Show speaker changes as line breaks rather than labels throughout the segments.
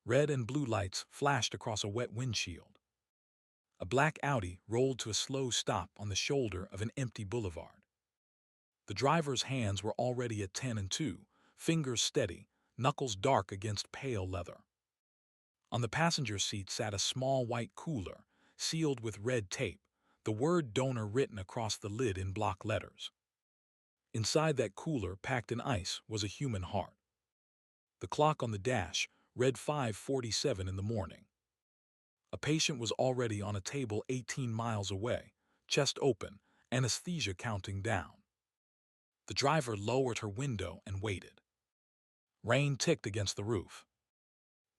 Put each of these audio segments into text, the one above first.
Red and blue lights flashed across a wet windshield. A black Audi rolled to a slow stop on the shoulder of an empty boulevard. The driver's hands were already at 10 and 2, fingers steady, knuckles dark against pale leather. On the passenger seat sat a small white cooler, sealed with red tape, the word donor written across the lid in block letters. Inside that cooler, packed in ice, was a human heart. The clock on the dash read 5:47 in the morning. A patient was already on a table 18 miles away, chest open, anesthesia counting down. The driver lowered her window and waited. Rain ticked against the roof.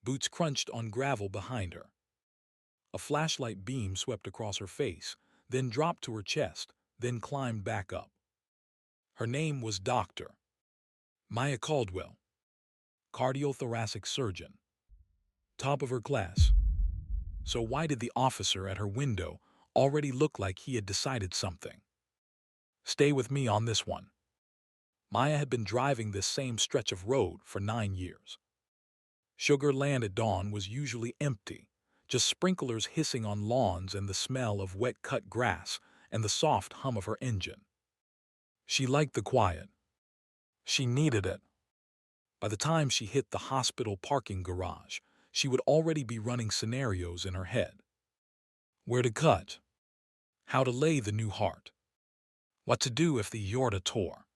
Boots crunched on gravel behind her. A flashlight beam swept across her face, then dropped to her chest, then climbed back up. Her name was Dr. Maya Caldwell, cardiothoracic surgeon. Top of her class. So why did the officer at her window already look like he had decided something? Stay with me on this one. Maya had been driving this same stretch of road for 9 years. Sugar Land at dawn was usually empty, just sprinklers hissing on lawns and the smell of wet-cut grass and the soft hum of her engine. She liked the quiet. She needed it. By the time she hit the hospital parking garage, she would already be running scenarios in her head. Where to cut? How to lay the new heart? What to do if the aorta tore?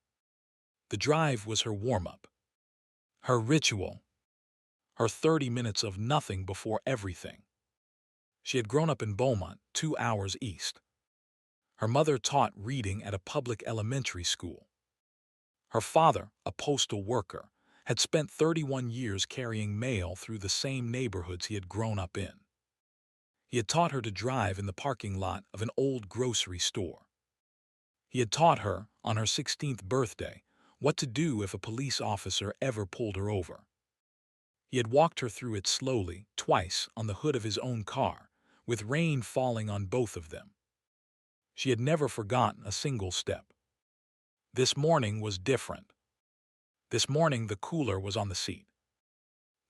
The drive was her warm-up, her ritual, her 30 minutes of nothing before everything. She had grown up in Beaumont, 2 hours east. Her mother taught reading at a public elementary school. Her father, a postal worker, had spent 31 years carrying mail through the same neighborhoods he had grown up in. He had taught her to drive in the parking lot of an old grocery store. He had taught her, on her 16th birthday, what to do if a police officer ever pulled her over. He had walked her through it slowly, twice, on the hood of his own car, with rain falling on both of them. She had never forgotten a single step. This morning was different. This morning the cooler was on the seat.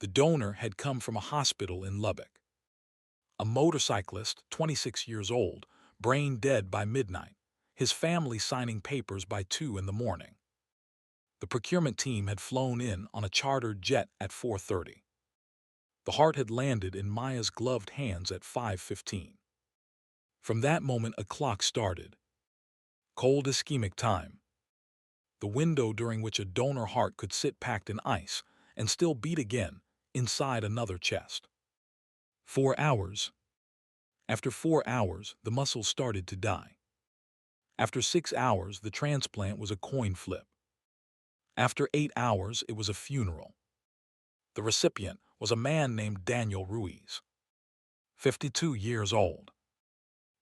The donor had come from a hospital in Lubbock. A motorcyclist, 26 years old, brain dead by midnight, his family signing papers by 2 in the morning. The procurement team had flown in on a chartered jet at 4:30. The heart had landed in Maya's gloved hands at 5:15. From that moment a clock started. Cold ischemic time. The window during which a donor heart could sit packed in ice and still beat again inside another chest. 4 hours. After 4 hours, the muscles started to die. After 6 hours, the transplant was a coin flip. After 8 hours, it was a funeral. The recipient was a man named Daniel Ruiz, 52 years old,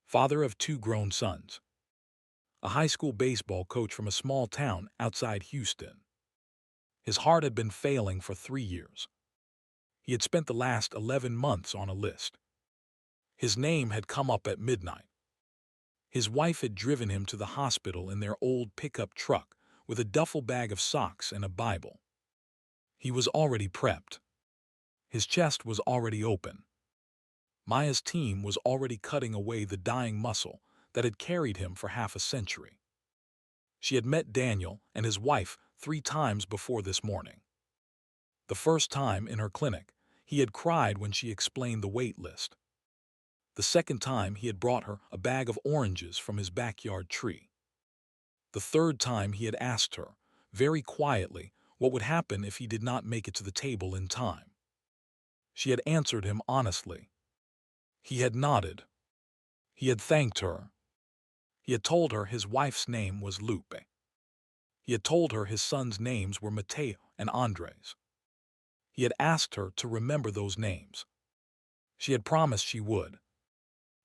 father of 2 grown sons, a high school baseball coach from a small town outside Houston. His heart had been failing for 3 years. He had spent the last 11 months on a list. His name had come up at midnight. His wife had driven him to the hospital in their old pickup truck with a duffel bag of socks and a Bible. He was already prepped. His chest was already open. Maya's team was already cutting away the dying muscle that had carried him for half a century. She had met Daniel and his wife 3 times before this morning. The first time in her clinic, he had cried when she explained the wait list. The second time he had brought her a bag of oranges from his backyard tree. The third time he had asked her, very quietly, what would happen if he did not make it to the table in time. She had answered him honestly. He had nodded. He had thanked her. He had told her his wife's name was Lupe. He had told her his sons' names were Mateo and Andres. He had asked her to remember those names. She had promised she would.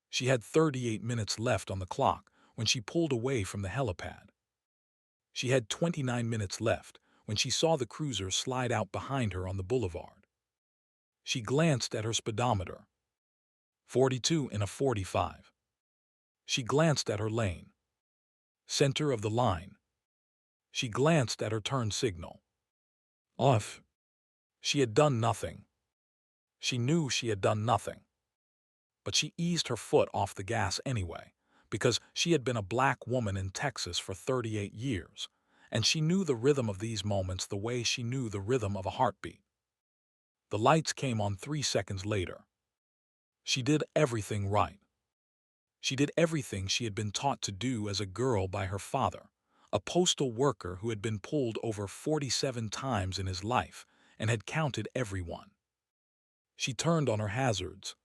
She had 38 minutes left on the clock when she pulled away from the helipad. She had 29 minutes left when she saw the cruiser slide out behind her on the boulevard. She glanced at her speedometer. 42 in a 45. She glanced at her lane. Center of the line. She glanced at her turn signal. Off. She had done nothing. She knew she had done nothing, but she eased her foot off the gas anyway, because she had been a black woman in Texas for 38 years, and she knew the rhythm of these moments the way she knew the rhythm of a heartbeat. The lights came on 3 seconds later. She did everything right. She did everything she had been taught to do as a girl by her father, a postal worker who had been pulled over 47 times in his life and had counted every one. She turned on her hazards.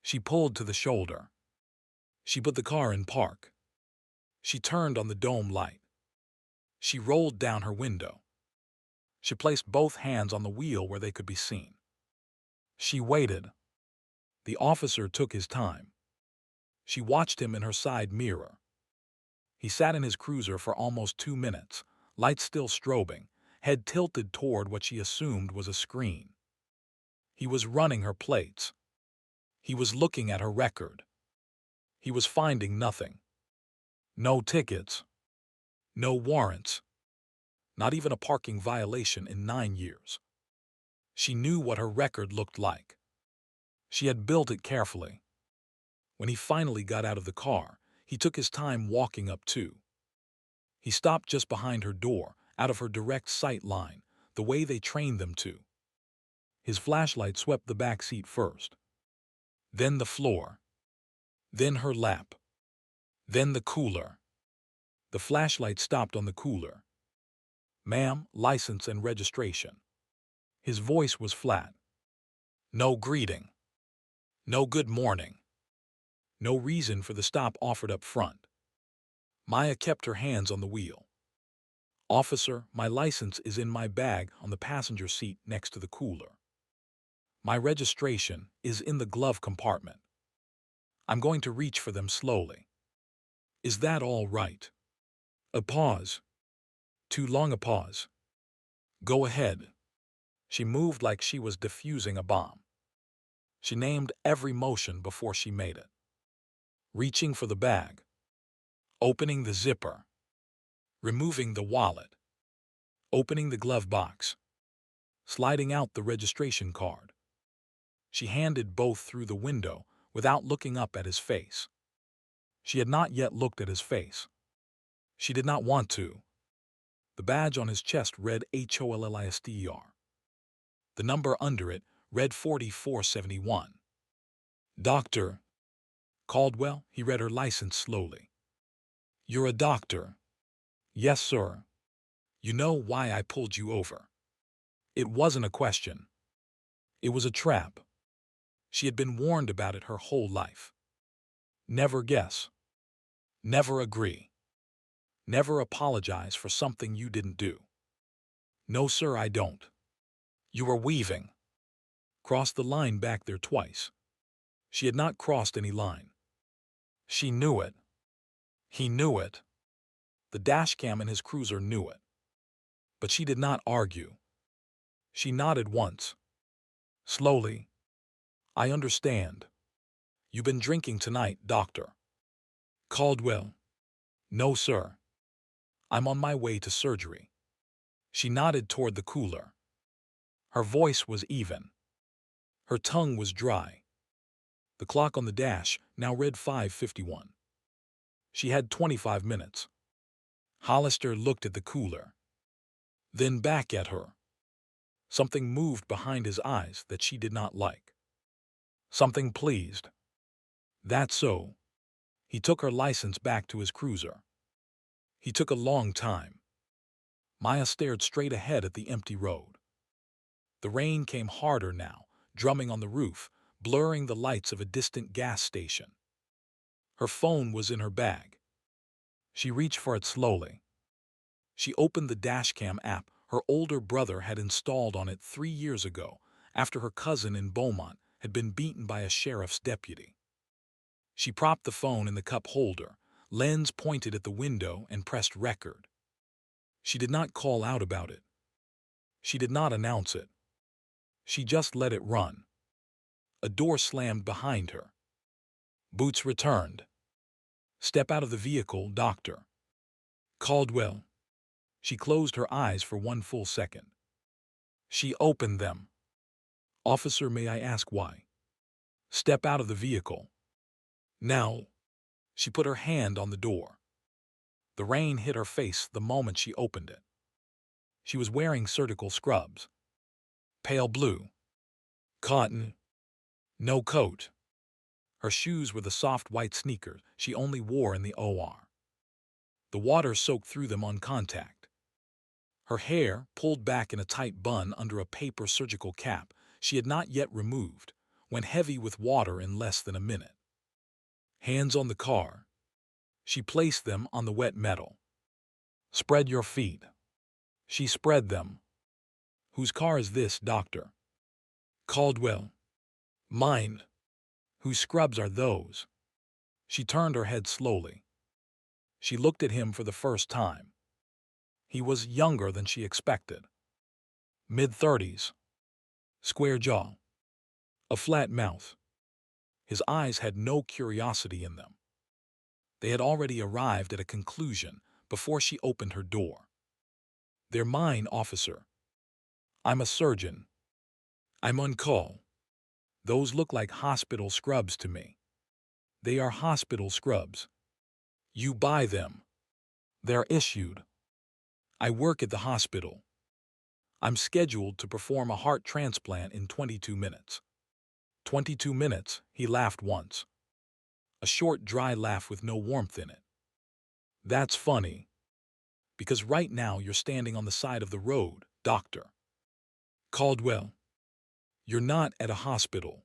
She pulled to the shoulder. She put the car in park. She turned on the dome light. She rolled down her window. She placed both hands on the wheel where they could be seen. She waited. The officer took his time. She watched him in her side mirror. He sat in his cruiser for almost 2 minutes, lights still strobing, head tilted toward what she assumed was a screen. He was running her plates. He was looking at her record. He was finding nothing. No tickets. No warrants. Not even a parking violation in 9 years. She knew what her record looked like. She had built it carefully. When he finally got out of the car, he took his time walking up too. He stopped just behind her door, out of her direct sight line, the way they trained them to. His flashlight swept the back seat first. Then the floor. Then her lap. Then the cooler. The flashlight stopped on the cooler. "Ma'am, license and registration." His voice was flat. No greeting. No good morning. No reason for the stop offered up front. Maya kept her hands on the wheel. "Officer, my license is in my bag on the passenger seat next to the cooler. My registration is in the glove compartment. I'm going to reach for them slowly. Is that all right?" A pause. Too long a pause. "Go ahead." She moved like she was defusing a bomb. She named every motion before she made it. Reaching for the bag. Opening the zipper. Removing the wallet. Opening the glove box. Sliding out the registration card. She handed both through the window without looking up at his face. She had not yet looked at his face. She did not want to. The badge on his chest read HOLLISTER. The number under it read 4471. "Dr. Caldwell," he read her license slowly. "You're a doctor?" "Yes, sir." "You know why I pulled you over?" It wasn't a question. It was a trap. She had been warned about it her whole life. Never guess. Never agree. Never apologize for something you didn't do. "No, sir, I don't." "You were weaving." Crossed the line back there twice. She had not crossed any line. She knew it. He knew it. The dashcam in his cruiser knew it. But she did not argue. She nodded once. Slowly. "I understand. You've been drinking tonight, Doctor." "Caldwell." "No, sir. I'm on my way to surgery." She nodded toward the cooler. Her voice was even. Her tongue was dry. The clock on the dash now read 5:51. She had 25 minutes. Hollister looked at the cooler. Then back at her. Something moved behind his eyes that she did not like. Something pleased. "That's so." He took her license back to his cruiser. He took a long time. Maya stared straight ahead at the empty road. The rain came harder now, drumming on the roof, blurring the lights of a distant gas station. Her phone was in her bag. She reached for it slowly. She opened the dashcam app her older brother had installed on it 3 years ago, after her cousin in Beaumont had been beaten by a sheriff's deputy. She propped the phone in the cup holder, lens pointed at the window, and pressed record. She did not call out about it. She did not announce it. She just let it run. A door slammed behind her. Boots returned. "Step out of the vehicle, Doctor." "Caldwell." She closed her eyes for one full second. She opened them. Officer, may I ask why? Step out of the vehicle. Now. She put her hand on the door. The rain hit her face the moment she opened it. She was wearing surgical scrubs. Pale blue. Cotton. No coat. Her shoes were the soft white sneakers she only wore in the OR. The water soaked through them on contact. Her hair, pulled back in a tight bun under a paper surgical cap she had not yet removed, went heavy with water in less than a minute. Hands on the car. She placed them on the wet metal. Spread your feet. She spread them. Whose car is this, doctor? Caldwell. Mine. Whose scrubs are those? She turned her head slowly. She looked at him for the first time. He was younger than she expected. Mid-30s. Square jaw. A flat mouth. His eyes had no curiosity in them. They had already arrived at a conclusion before she opened her door. They're mine, officer. I'm a surgeon. I'm on call. Those look like hospital scrubs to me. They are hospital scrubs. You buy them. They're issued. I work at the hospital. I'm scheduled to perform a heart transplant in 22 minutes. 22 minutes, he laughed once. A short, dry laugh with no warmth in it. That's funny. Because right now you're standing on the side of the road, doctor. Caldwell. You're not at a hospital.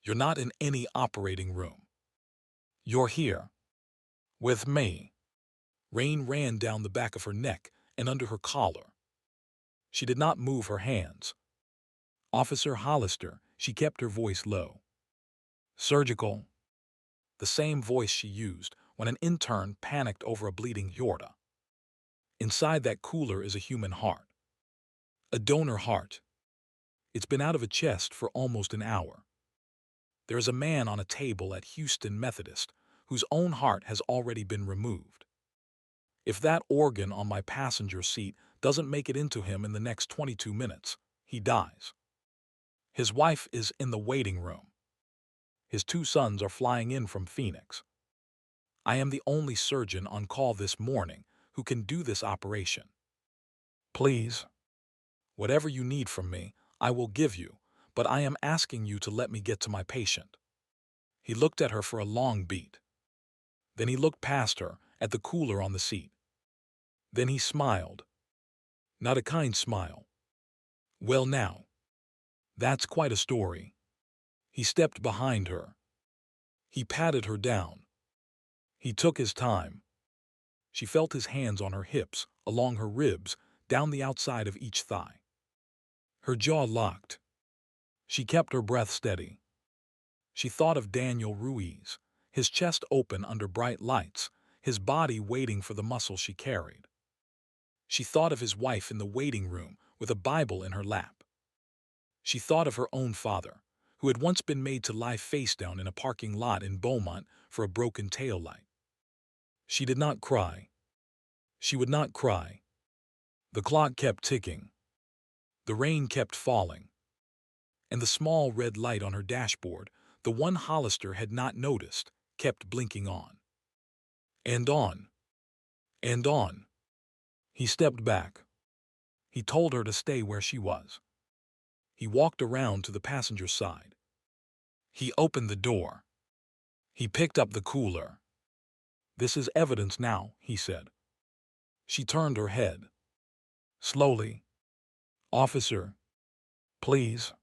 You're not in any operating room. You're here. With me. Rain ran down the back of her neck and under her collar. She did not move her hands. Officer Hollister, she kept her voice low. Surgical. The same voice she used when an intern panicked over a bleeding aorta. Inside that cooler is a human heart. A donor heart. It's been out of a chest for almost an hour. There is a man on a table at Houston Methodist whose own heart has already been removed. If that organ on my passenger seat doesn't make it into him in the next 22 minutes, he dies. His wife is in the waiting room. His 2 sons are flying in from Phoenix. I am the only surgeon on call this morning who can do this operation. Please. Whatever you need from me, I will give you, but I am asking you to let me get to my patient. He looked at her for a long beat. Then he looked past her at the cooler on the seat. Then he smiled. Not a kind smile. Well now. That's quite a story. He stepped behind her. He patted her down. He took his time. She felt his hands on her hips, along her ribs, down the outside of each thigh. Her jaw locked. She kept her breath steady. She thought of Daniel Ruiz, his chest open under bright lights, his body waiting for the muscle she carried. She thought of his wife in the waiting room with a Bible in her lap. She thought of her own father, who had once been made to lie face down in a parking lot in Beaumont for a broken taillight. She did not cry. She would not cry. The clock kept ticking. The rain kept falling. And the small red light on her dashboard, the one Hollister had not noticed, kept blinking on. And on. And on. He stepped back. He told her to stay where she was. He walked around to the passenger side. He opened the door. He picked up the cooler. This is evidence now, he said. She turned her head. Slowly. Officer. Please.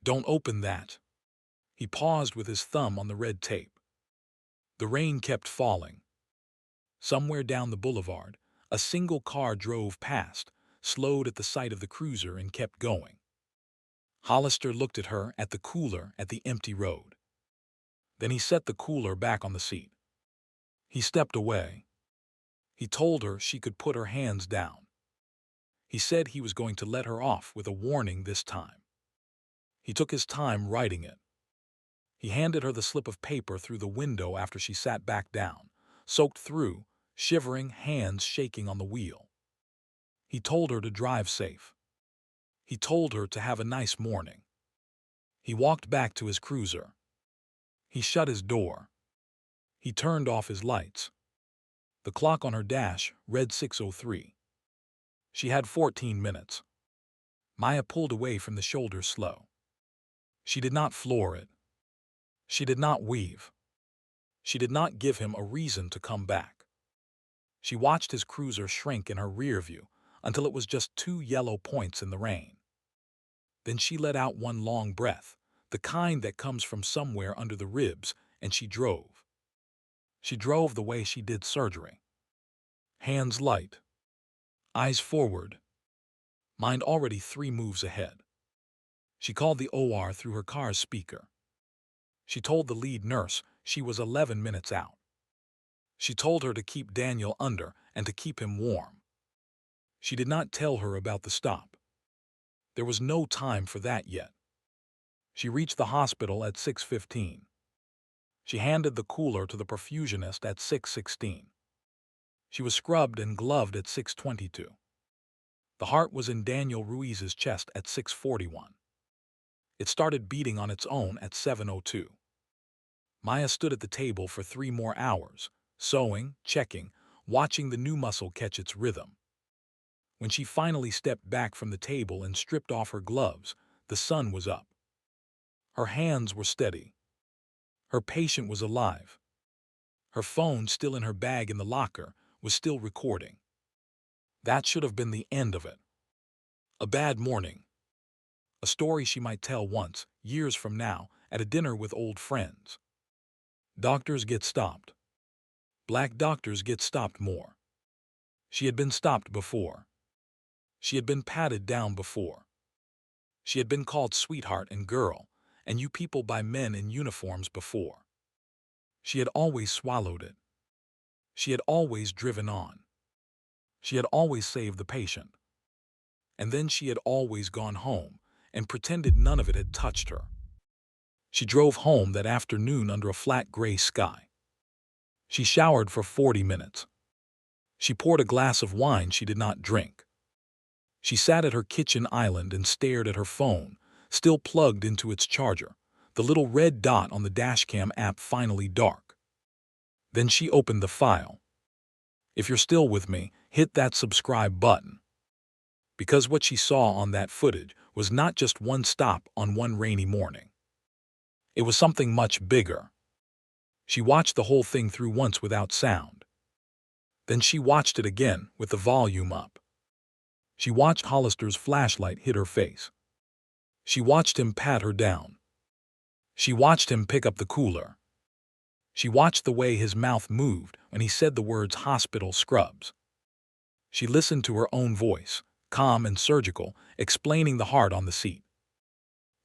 Don't open that. He paused with his thumb on the red tape. The rain kept falling. Somewhere down the boulevard, a single car drove past, slowed at the sight of the cruiser and kept going. Hollister looked at her at the cooler at the empty road. Then he set the cooler back on the seat. He stepped away. He told her she could put her hands down. He said he was going to let her off with a warning this time. He took his time writing it. He handed her the slip of paper through the window after she sat back down, soaked through, shivering, hands shaking on the wheel. He told her to drive safe. He told her to have a nice morning. He walked back to his cruiser. He shut his door. He turned off his lights. The clock on her dash read 6:03. She had 14 minutes. Maya pulled away from the shoulder slow. She did not floor it. She did not weave. She did not give him a reason to come back. She watched his cruiser shrink in her rear view until it was just 2 yellow points in the rain. Then she let out one long breath, the kind that comes from somewhere under the ribs, and she drove. She drove the way she did surgery. Hands light. Eyes forward. Mind already 3 moves ahead. She called the OR through her car's speaker. She told the lead nurse she was 11 minutes out. She told her to keep Daniel under and to keep him warm. She did not tell her about the stop. There was no time for that yet. She reached the hospital at 6:15. She handed the cooler to the perfusionist at 6:16. She was scrubbed and gloved at 6:22. The heart was in Daniel Ruiz's chest at 6:41. It started beating on its own at 7:02. Maya stood at the table for 3 more hours, sewing, checking, watching the new muscle catch its rhythm. When she finally stepped back from the table and stripped off her gloves, the sun was up. Her hands were steady. Her patient was alive. Her phone, still in her bag in the locker, was still recording. That should have been the end of it. A bad morning. A story she might tell once, years from now, at a dinner with old friends. Doctors get stopped. Black doctors get stopped more. She had been stopped before. She had been patted down before. She had been called sweetheart and girl, and you people by men in uniforms before. She had always swallowed it. She had always driven on. She had always saved the patient. And then she had always gone home and pretended none of it had touched her. She drove home that afternoon under a flat gray sky. She showered for 40 minutes. She poured a glass of wine she did not drink. She sat at her kitchen island and stared at her phone, still plugged into its charger, the little red dot on the dashcam app finally dark. Then she opened the file. If you're still with me, hit that subscribe button. Because what she saw on that footage was not just one stop on one rainy morning. It was something much bigger. She watched the whole thing through once without sound. Then she watched it again with the volume up. She watched Hollister's flashlight hit her face. She watched him pat her down. She watched him pick up the cooler. She watched the way his mouth moved when he said the words hospital scrubs. She listened to her own voice, calm and surgical, explaining the heart on the seat.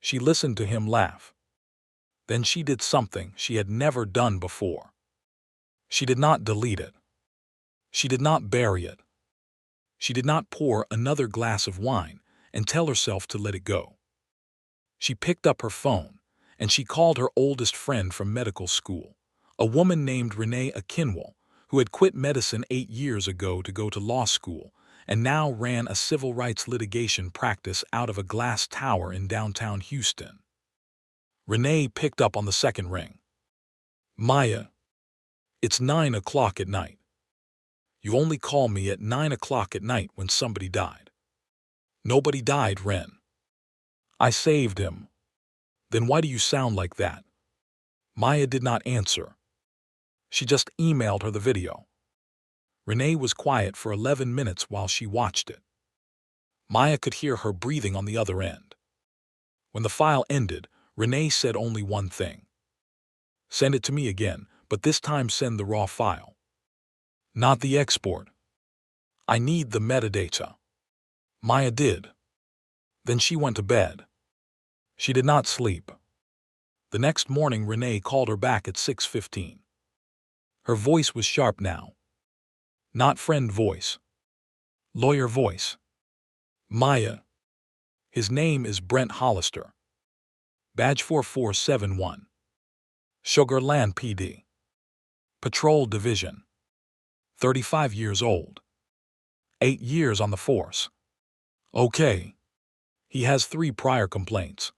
She listened to him laugh. Then she did something she had never done before. She did not delete it. She did not bury it. She did not pour another glass of wine and tell herself to let it go. She picked up her phone, and she called her oldest friend from medical school, a woman named Renee Akinwal, who had quit medicine 8 years ago to go to law school and now ran a civil rights litigation practice out of a glass tower in downtown Houston. Renee picked up on the second ring. Maya, it's 9 o'clock at night. You only call me at 9 o'clock at night when somebody died. Nobody died, Ren. I saved him. Then why do you sound like that? Maya did not answer. She just emailed her the video. Renee was quiet for 11 minutes while she watched it. Maya could hear her breathing on the other end. When the file ended, Renee said only one thing. Send it to me again, but this time send the raw file. Not the export. I need the metadata. Maya did. Then she went to bed. She did not sleep. The next morning, Renee called her back at 6:15. Her voice was sharp now. Not friend voice. Lawyer voice. Maya. His name is Brent Hollister. Badge 4471. Sugar Land PD. Patrol Division. 35 years old. 8 years on the force. Okay. He has 3 prior complaints.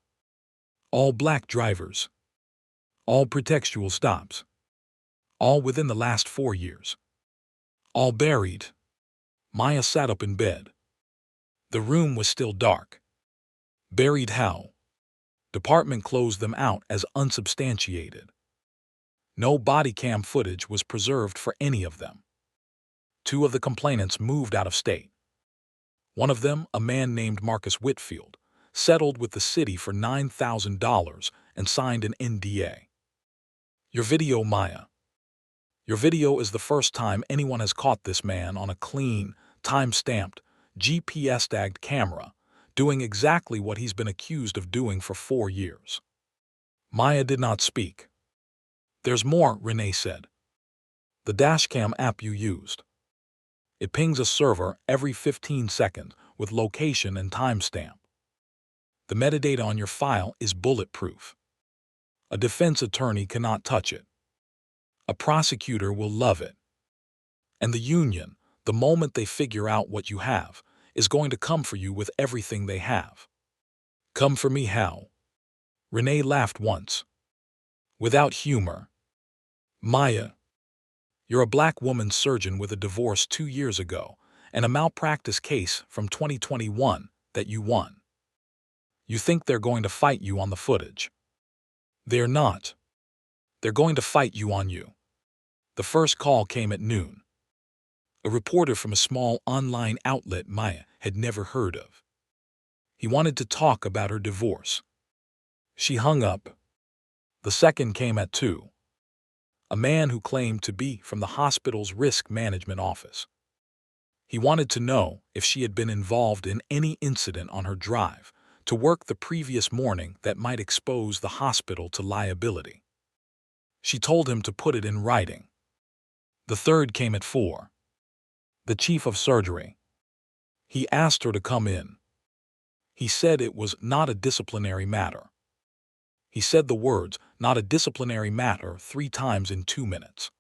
All black drivers. All pretextual stops. All within the last 4 years. All buried. Maya sat up in bed. The room was still dark. Buried how? Department closed them out as unsubstantiated. No body cam footage was preserved for any of them. 2 of the complainants moved out of state. One of them, a man named Marcus Whitfield, settled with the city for $9,000 and signed an NDA. Your video, Maya. Your video is the first time anyone has caught this man on a clean, time-stamped, GPS-tagged camera, doing exactly what he's been accused of doing for 4 years. Maya did not speak. There's more, Renee said. The dashcam app you used. It pings a server every 15 seconds with location and timestamp. The metadata on your file is bulletproof. A defense attorney cannot touch it. A prosecutor will love it. And the union, the moment they figure out what you have, is going to come for you with everything they have. Come for me how? Renee laughed once. Without humor. Maya, you're a black woman surgeon with a divorce 2 years ago and a malpractice case from 2021 that you won. You think they're going to fight you on the footage. They're not. They're going to fight you on you. The first call came at noon. A reporter from a small online outlet Maya had never heard of. He wanted to talk about her divorce. She hung up. The second came at 2. A man who claimed to be from the hospital's risk management office. He wanted to know if she had been involved in any incident on her drive to work the previous morning that might expose the hospital to liability. She told him to put it in writing. The third came at 4. The chief of surgery. He asked her to come in. He said it was not a disciplinary matter. He said the words, not a disciplinary matter, 3 times in 2 minutes.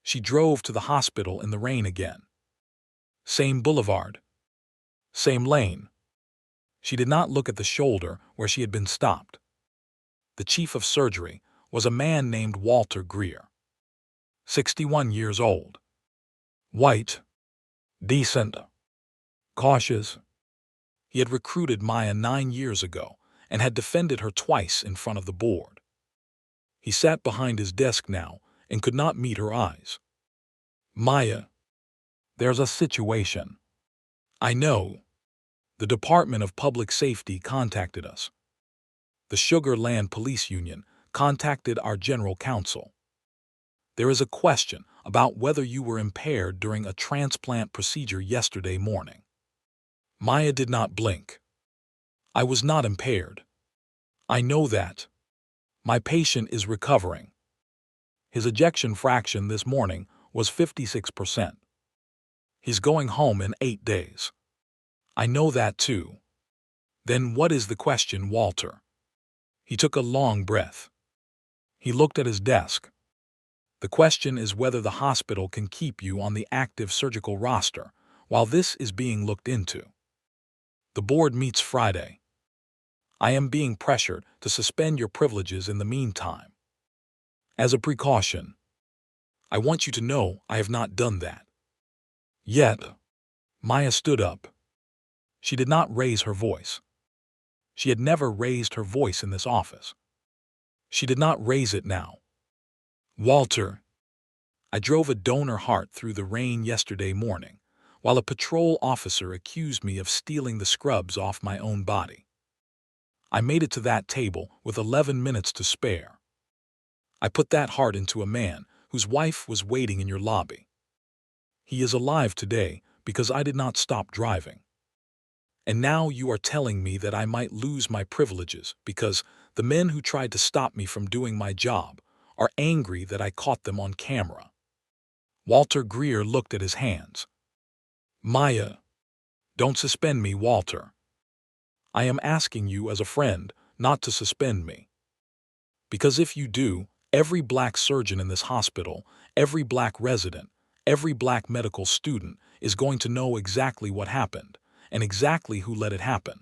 She drove to the hospital in the rain again. Same boulevard. Same lane. She did not look at the shoulder where she had been stopped. The chief of surgery was a man named Walter Greer. 61 years old. White. Decent. Cautious. He had recruited Maya 9 years ago and had defended her twice in front of the board. He sat behind his desk now and could not meet her eyes. Maya, there's a situation. I know. The Department of Public Safety contacted us. The Sugar Land Police Union contacted our general counsel. There is a question about whether you were impaired during a transplant procedure yesterday morning. Maya did not blink. I was not impaired. I know that. My patient is recovering. His ejection fraction this morning was 56%. He's going home in 8 days. I know that too. Then what is the question, Walter? He took a long breath. He looked at his desk. The question is whether the hospital can keep you on the active surgical roster while this is being looked into. The board meets Friday. I am being pressured to suspend your privileges in the meantime. As a precaution. I want you to know I have not done that. Yet. Maya stood up. She did not raise her voice. She had never raised her voice in this office. She did not raise it now. Walter, I drove a donor heart through the rain yesterday morning, while a patrol officer accused me of stealing the scrubs off my own body. I made it to that table with 11 minutes to spare. I put that heart into a man whose wife was waiting in your lobby. He is alive today because I did not stop driving. And now you are telling me that I might lose my privileges because the men who tried to stop me from doing my job are angry that I caught them on camera. Walter Greer looked at his hands. Maya, don't suspend me, Walter. I am asking you as a friend not to suspend me. Because if you do, every black surgeon in this hospital, every black resident, every black medical student is going to know exactly what happened and exactly who let it happen.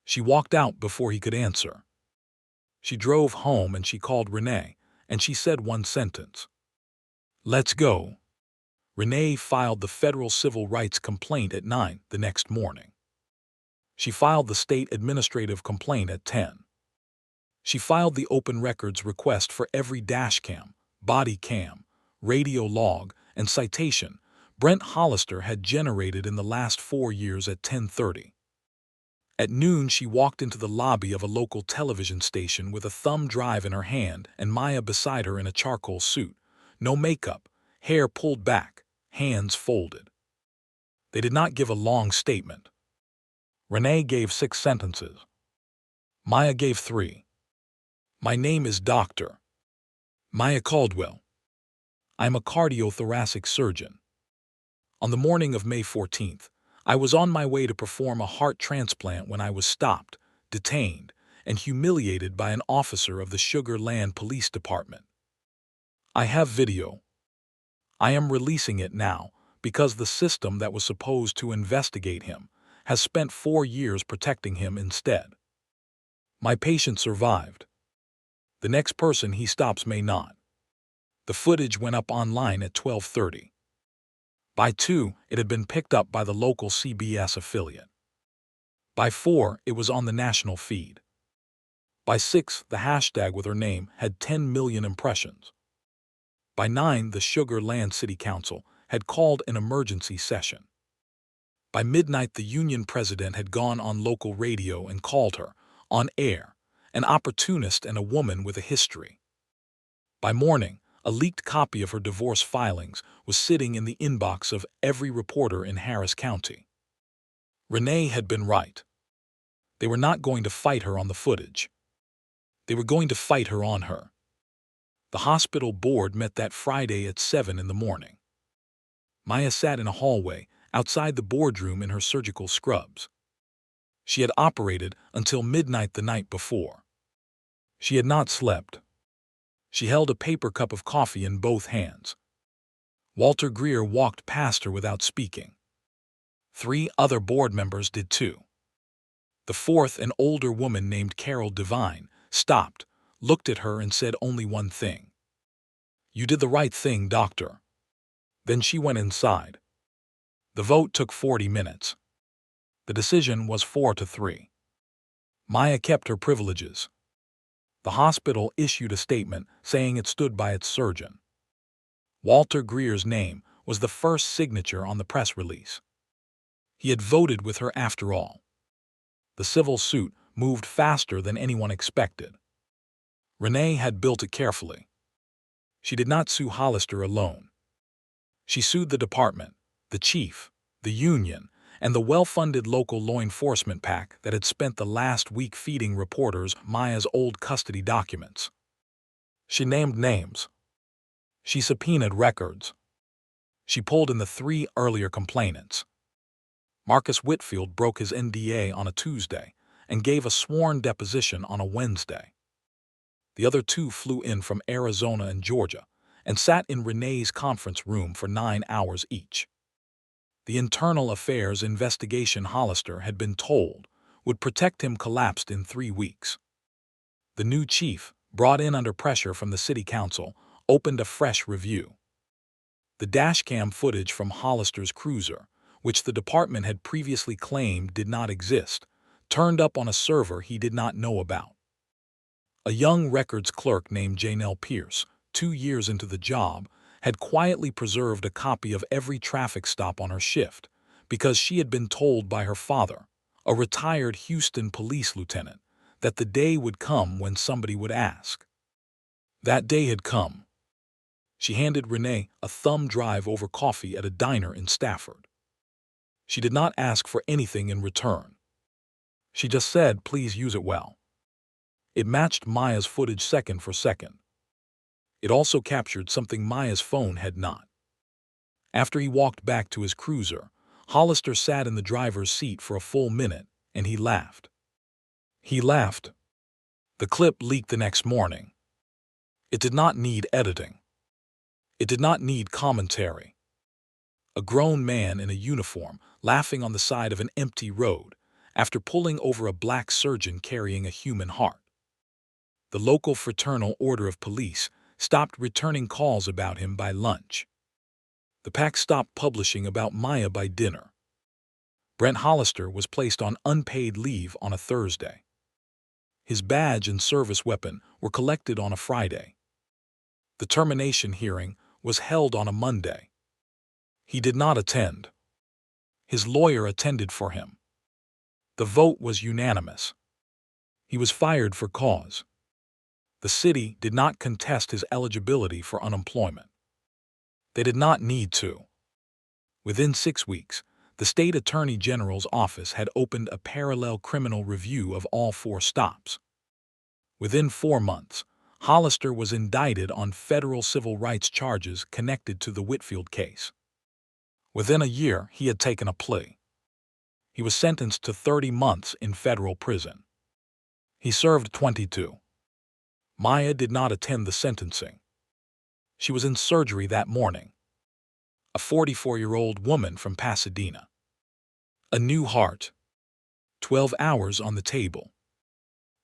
She walked out before he could answer. She drove home and she called Renee, and she said one sentence. "Let's go." Renee filed the federal civil rights complaint at 9 the next morning. She filed the state administrative complaint at 10. She filed the open records request for every dashcam, body cam, radio log, and citation Brent Hollister had generated in the last 4 years at 10:30. At noon, she walked into the lobby of a local television station with a thumb drive in her hand and Maya beside her in a charcoal suit, no makeup, hair pulled back, hands folded. They did not give a long statement. Renee gave 6 sentences. Maya gave 3. "My name is Dr. Maya Caldwell. I'm a cardiothoracic surgeon. On the morning of May 14th, I was on my way to perform a heart transplant when I was stopped, detained, and humiliated by an officer of the Sugar Land Police Department. I have video. I am releasing it now because the system that was supposed to investigate him has spent 4 years protecting him instead. My patient survived. The next person he stops may not." The footage went up online at 12:30. By 2, it had been picked up by the local CBS affiliate. By 4, it was on the national feed. By 6, the hashtag with her name had 10 million impressions. By 9, the Sugar Land City Council had called an emergency session. By midnight, the union president had gone on local radio and called her, on air, an opportunist and a woman with a history. By morning, a leaked copy of her divorce filings was sitting in the inbox of every reporter in Harris County. Renee had been right. They were not going to fight her on the footage. They were going to fight her on her. The hospital board met that Friday at 7 in the morning. Maya sat in a hallway outside the boardroom in her surgical scrubs. She had operated until midnight the night before. She had not slept. She held a paper cup of coffee in both hands. Walter Greer walked past her without speaking. 3 other board members did too. The fourth, an older woman named Carol Devine, stopped, looked at her and said only one thing. "You did the right thing, doctor." Then she went inside. The vote took 40 minutes. The decision was 4-3. Maya kept her privileges. The hospital issued a statement saying it stood by its surgeon. Walter Greer's name was the first signature on the press release. He had voted with her after all. The civil suit moved faster than anyone expected. Renee had built it carefully. She did not sue Hollister alone. She sued the department, the chief, the union, and the well-funded local law enforcement pack that had spent the last week feeding reporters Maya's old custody documents. She named names. She subpoenaed records. She pulled in the 3 earlier complainants. Marcus Whitfield broke his NDA on a Tuesday and gave a sworn deposition on a Wednesday. The other 2 flew in from Arizona and Georgia and sat in Renee's conference room for 9 hours each. The internal affairs investigation Hollister had been told would protect him collapsed in 3 weeks. The new chief, brought in under pressure from the city council, opened a fresh review. The dashcam footage from Hollister's cruiser, which the department had previously claimed did not exist, turned up on a server he did not know about. A young records clerk named Janelle Pierce, 2 years into the job, had quietly preserved a copy of every traffic stop on her shift because she had been told by her father, a retired Houston police lieutenant, that the day would come when somebody would ask. That day had come. She handed Renee a thumb drive over coffee at a diner in Stafford. She did not ask for anything in return. She just said, "Please use it well." It matched Maya's footage second for second. It also captured something Maya's phone had not. After he walked back to his cruiser, Hollister sat in the driver's seat for a full minute, and he laughed. He laughed. The clip leaked the next morning. It did not need editing. It did not need commentary. A grown man in a uniform laughing on the side of an empty road after pulling over a black surgeon carrying a human heart. the local Fraternal Order of Police stopped returning calls about him by lunch. The pack stopped publishing about Maya by dinner. Brent Hollister was placed on unpaid leave on a Thursday. His badge and service weapon were collected on a Friday. The termination hearing was held on a Monday. He did not attend. His lawyer attended for him. The vote was unanimous. He was fired for cause. The city did not contest his eligibility for unemployment. They did not need to. Within 6 weeks, the state attorney general's office had opened a parallel criminal review of all 4 stops. Within 4 months, Hollister was indicted on federal civil rights charges connected to the Whitfield case. Within a year, he had taken a plea. He was sentenced to 30 months in federal prison. He served 22. Maya did not attend the sentencing. She was in surgery that morning. A 44-year-old woman from Pasadena. A new heart. 12 hours on the table.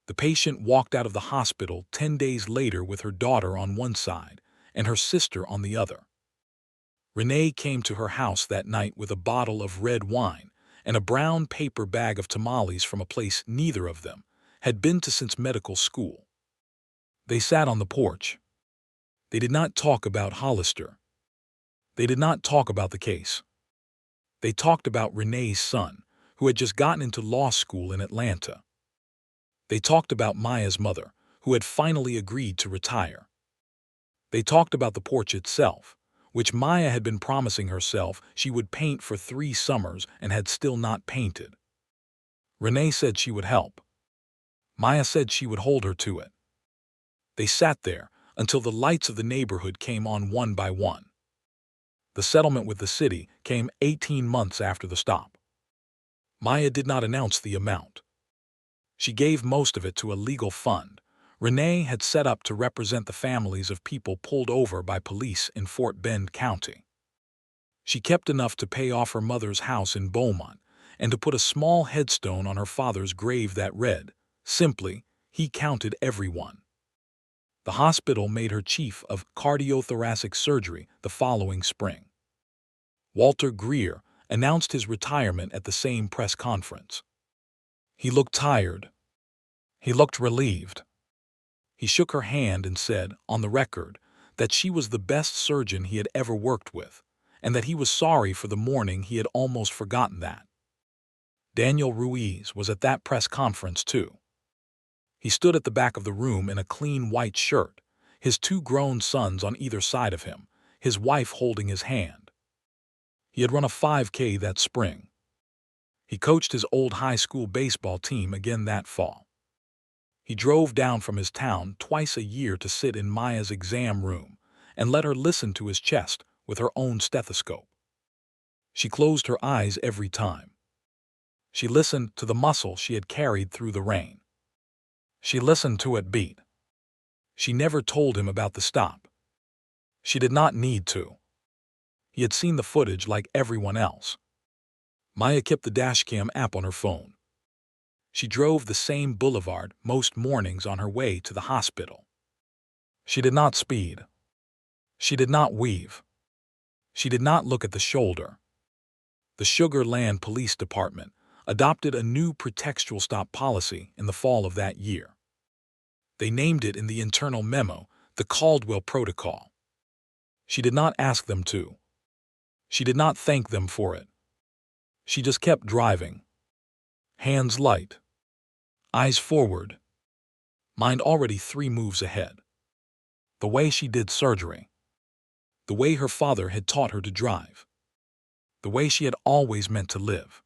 The patient walked out of the hospital 10 days later with her daughter on one side and her sister on the other. Renee came to her house that night with a bottle of red wine and a brown paper bag of tamales from a place neither of them had been to since medical school. They sat on the porch. They did not talk about Hollister. They did not talk about the case. They talked about Renee's son, who had just gotten into law school in Atlanta. They talked about Maya's mother, who had finally agreed to retire. They talked about the porch itself, which Maya had been promising herself she would paint for 3 summers and had still not painted. Renee said she would help. Maya said she would hold her to it. They sat there until the lights of the neighborhood came on one by one. The settlement with the city came 18 months after the stop. Maya did not announce the amount. She gave most of it to a legal fund Renee had set up to represent the families of people pulled over by police in Fort Bend County. She kept enough to pay off her mother's house in Beaumont and to put a small headstone on her father's grave that read, simply, "He counted everyone." The hospital made her chief of cardiothoracic surgery the following spring. Walter Greer announced his retirement at the same press conference. He looked tired. He looked relieved. He shook her hand and said, on the record, that she was the best surgeon he had ever worked with, and that he was sorry for the morning he had almost forgotten that. Daniel Ruiz was at that press conference too. He stood at the back of the room in a clean white shirt, his 2 grown sons on either side of him, his wife holding his hand. He had run a 5K that spring. He coached his old high school baseball team again that fall. He drove down from his town twice a year to sit in Maya's exam room and let her listen to his chest with her own stethoscope. She closed her eyes every time. She listened to the muscle she had carried through the rain. She listened to it beat. She never told him about the stop. She did not need to. He had seen the footage like everyone else. Maya kept the dashcam app on her phone. She drove the same boulevard most mornings on her way to the hospital. She did not speed. She did not weave. She did not look at the shoulder. The Sugar Land Police Department adopted a new pretextual stop policy in the fall of that year. They named it in the internal memo the Caldwell Protocol. She did not ask them to. She did not thank them for it. She just kept driving. Hands light. Eyes forward. Mind already 3 moves ahead. The way she did surgery. The way her father had taught her to drive. The way she had always meant to live.